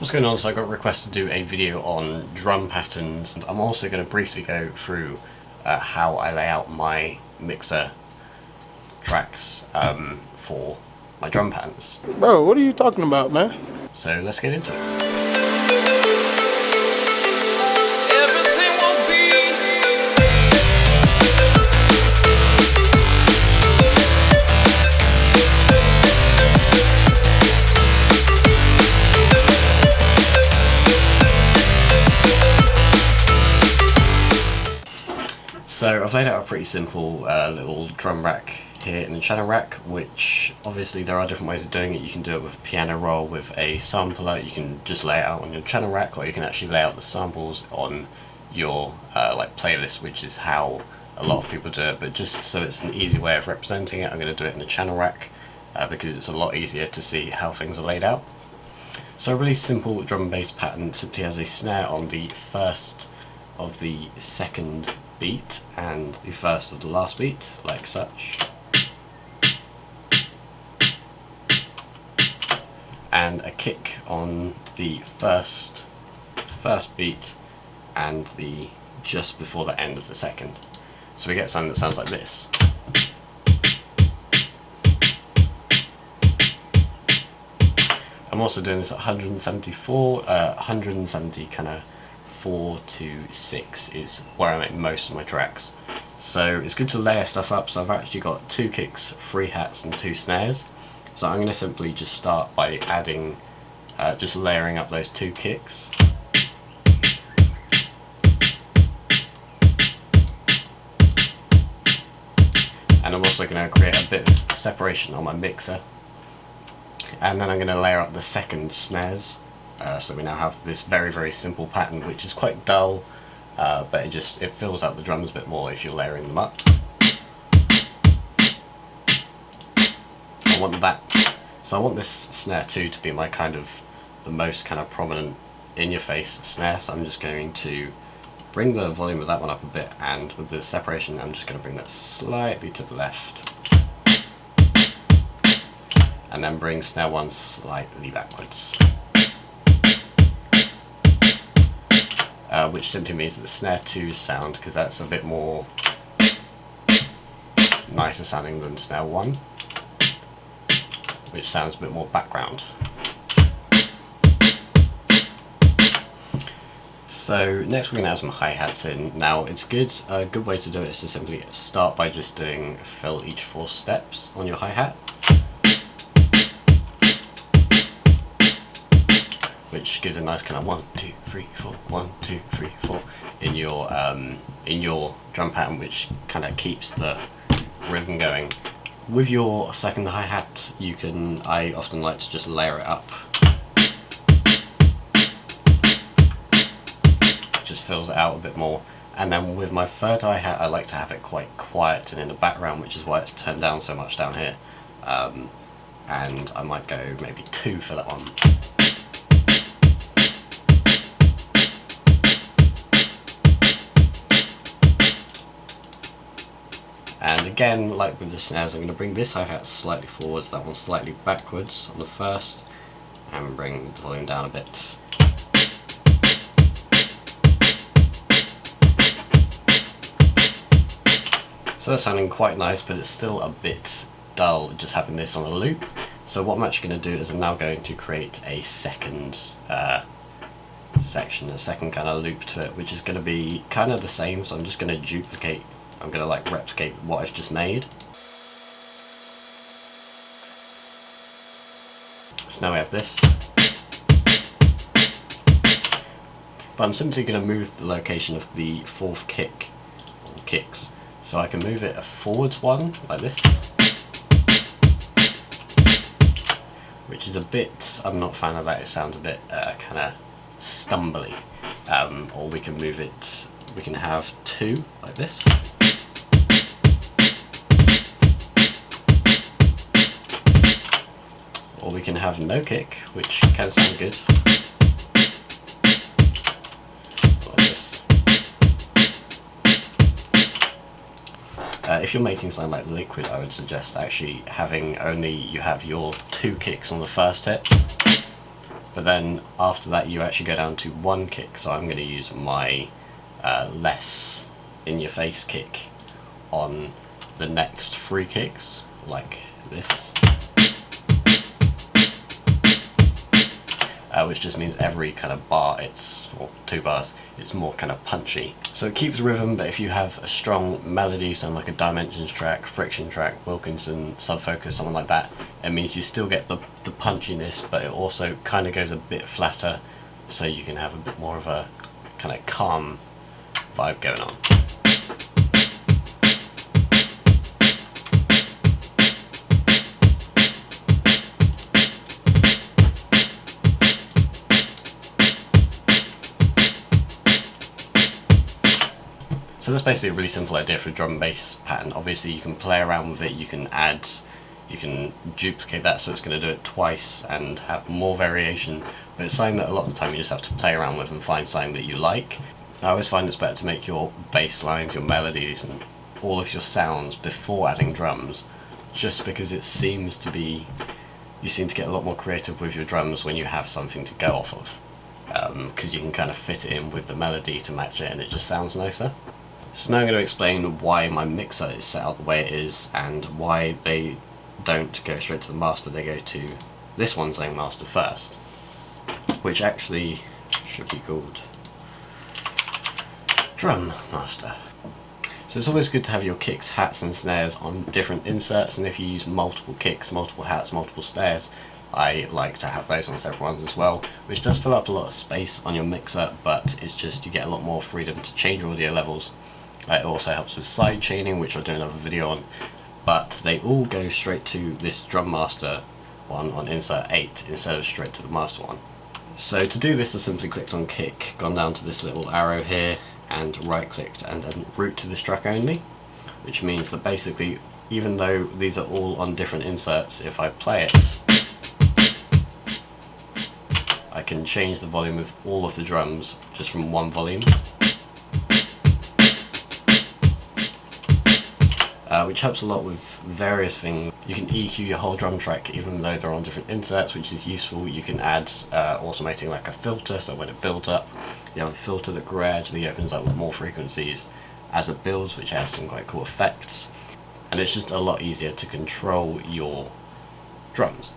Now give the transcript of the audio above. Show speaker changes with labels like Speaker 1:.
Speaker 1: What's going on? So I got requested to do a video on drum patterns, and I'm also going to briefly go through how I lay out my mixer tracks for my drum patterns.
Speaker 2: Bro, what are you talking about, man?
Speaker 1: So let's get into it. So I've laid out a pretty simple little drum rack here in the channel rack, which obviously there are different ways of doing it. You can do it with a piano roll, with a sampler, you can just lay it out on your channel rack, or you can actually lay out the samples on your like playlist, which is how a lot of people do it. But just so it's an easy way of representing it, I'm going to do it in the channel rack because it's a lot easier to see how things are laid out. So a really simple drum and bass pattern simply has a snare on the first of the second beat and the first of the last beat, like such, and a kick on the first beat and the just before the end of the second. So we get something that sounds like this. I'm also doing this at 174, 170 kind of 4 to 6 is where I make most of my tracks. So it's good to layer stuff up. So I've actually got 2 kicks, 3 hats and 2 snares. So I'm going to simply just start by adding, just layering up those 2 kicks. And I'm also going to create a bit of separation on my mixer. And then I'm going to layer up the second snares. So we now have this very, very simple pattern, which is quite dull, but it fills out the drums a bit more if you're layering them up. I want this snare 2 to be my the most prominent in-your-face snare. So I'm just going to bring the volume of that one up a bit, and with the separation, I'm just going to bring that slightly to the left, and then bring snare 1 slightly backwards. Which simply means that the snare 2's sound, because that's a bit more nicer sounding than snare 1, which sounds a bit more background. So next we're going to add some hi-hats in. Now a good way to do it is to simply start by just doing fill each 4 steps on your hi-hat, which gives a nice 1, 2, 3, 4, 1, 2, 3, 4 in your drum pattern, which keeps the rhythm going. With your second hi-hat, I often like to just layer it up. Just fills it out a bit more. And then with my third hi-hat, I like to have it quite quiet and in the background, which is why it's turned down so much down here. And I might go maybe 2 for that one. And again, like with the snares, I'm going to bring this hi-hat slightly forwards, that one slightly backwards on the first, and bring the volume down a bit. So that's sounding quite nice, but it's still a bit dull just having this on a loop. So what I'm actually going to do is I'm now going to create a second section, a second loop to it, which is going to be the same. So I'm just going to replicate what I've just made. So now we have this. But I'm simply going to move the location of the 4th kick, or kicks. So I can move it a forwards one, like this. Which is a bit, I'm not a fan of that, it sounds a bit stumbly. Or we can move it, we can have 2, like this. Or we can have no kick, which can sound good. Like this. If you're making something like Liquid, I would suggest actually having you have your 2 kicks on the first hit, But then after that you actually go down to one kick, so I'm going to use my less in your face kick on the next 3 kicks, like this. Which just means every kind of bar, or 2 bars, it's more kind of punchy. So it keeps rhythm, but if you have a strong melody, something like a Dimensions track, Friction track, Wilkinson, Subfocus, something like that, it means you still get the punchiness, but it also kind of goes a bit flatter, so you can have a bit more of a kind of calm vibe going on. So that's basically a really simple idea for a drum and bass pattern. Obviously you can play around with it, you can duplicate that so it's going to do it twice and have more variation, but it's something that a lot of the time you just have to play around with and find something that you like. I always find it's better to make your bass lines, your melodies and all of your sounds before adding drums, just because you seem to get a lot more creative with your drums when you have something to go off of, because you can kind of fit it in with the melody to match it and it just sounds nicer. So now I'm going to explain why my mixer is set out the way it is and why they don't go straight to the master, they go to this one saying master first, which actually should be called drum master. So it's always good to have your kicks, hats and snares on different inserts, and if you use multiple kicks, multiple hats, multiple snares, I like to have those on separate ones as well, which does fill up a lot of space on your mixer, but it's just you get a lot more freedom to change audio levels. It also helps with side chaining, which I'll do another video on, but they all go straight to this drum master one on insert 8 instead of straight to the master one. So to do this, I simply clicked on kick, gone down to this little arrow here and right clicked and then route to this track only, which means that basically even though these are all on different inserts, if I play it I can change the volume of all of the drums just from one volume. Which helps a lot with various things. You can EQ your whole drum track even though they're on different inserts, which is useful. You can add automating like a filter, so when it builds up you have a filter that gradually opens up with more frequencies as it builds, which has some quite cool effects, and it's just a lot easier to control your drums.